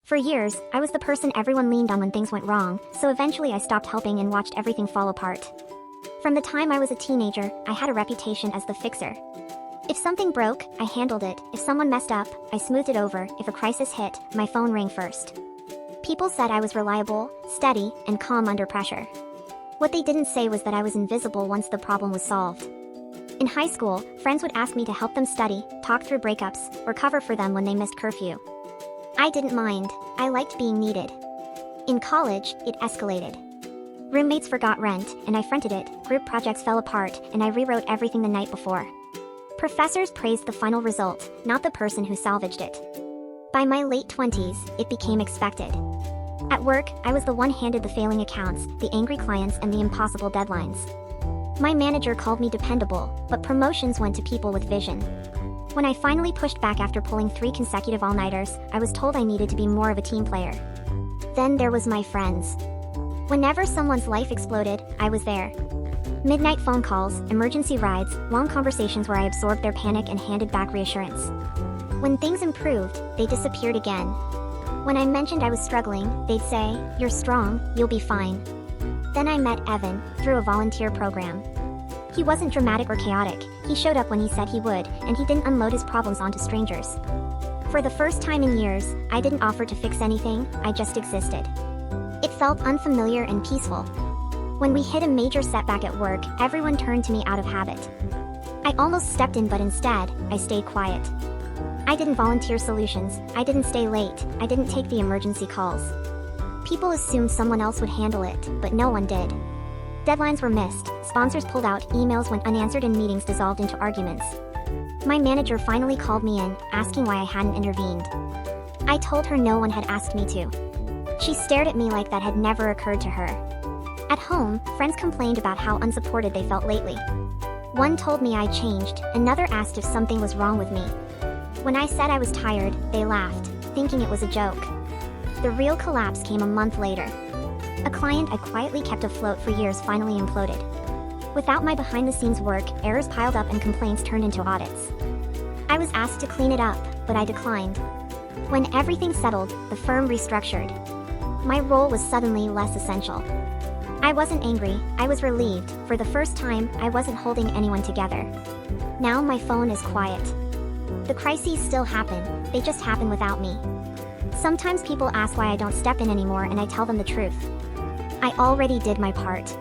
For years, I was the person everyone leaned on when things went wrong, so eventually I stopped helping and watched everything fall apart. From the time I was a teenager, I had a reputation as the fixer. If something broke, I handled it. If someone messed up, I smoothed it over. If a crisis hit, my phone rang first. People said I was reliable, steady, and calm under pressure. What they didn't say was that I was invisible once the problem was solved. In high school, friends would ask me to help them study, talk through breakups, or cover for them when they missed curfew. I didn't mind. I liked being needed. In college, it escalated. Roommates forgot rent, and I fronted it. Group projects fell apart, and I rewrote everything the night before. Professors praised the final result, not the person who salvaged it. By my late 20s, it became expected. At work, I was the one handed the failing accounts, the angry clients, and the impossible deadlines. My manager called me dependable, but promotions went to people with vision. When I finally pushed back after pulling 3 consecutive all-nighters, I was told I needed to be more of a team player. Then there was my friends. Whenever someone's life exploded, I was there. Midnight phone calls, emergency rides, long conversations where I absorbed their panic and handed back reassurance. When things improved, they disappeared again. When I mentioned I was struggling, they'd say, "You're strong, you'll be fine." Then I met Evan, through a volunteer program. He wasn't dramatic or chaotic, he showed up when he said he would, and he didn't unload his problems onto strangers. For the first time in years, I didn't offer to fix anything, I just existed. It felt unfamiliar and peaceful. When we hit a major setback at work, everyone turned to me out of habit. I almost stepped in, but instead, I stayed quiet. I didn't volunteer solutions, I didn't stay late, I didn't take the emergency calls. People assumed someone else would handle it, but no one did. Deadlines were missed, sponsors pulled out, emails went unanswered, and meetings dissolved into arguments. My manager finally called me in, asking why I hadn't intervened. I told her no one had asked me to. She stared at me like that had never occurred to her. At home, friends complained about how unsupported they felt lately. One told me I changed, another asked if something was wrong with me. When I said I was tired, they laughed, thinking it was a joke. The real collapse came a month later. A client I quietly kept afloat for years finally imploded. Without my behind-the-scenes work, errors piled up and complaints turned into audits. I was asked to clean it up, but I declined. When everything settled, the firm restructured. My role was suddenly less essential. I wasn't angry, I was relieved. For the first time, I wasn't holding anyone together. Now my phone is quiet. The crises still happen, they just happen without me. Sometimes people ask why I don't step in anymore, and I tell them the truth. I already did my part.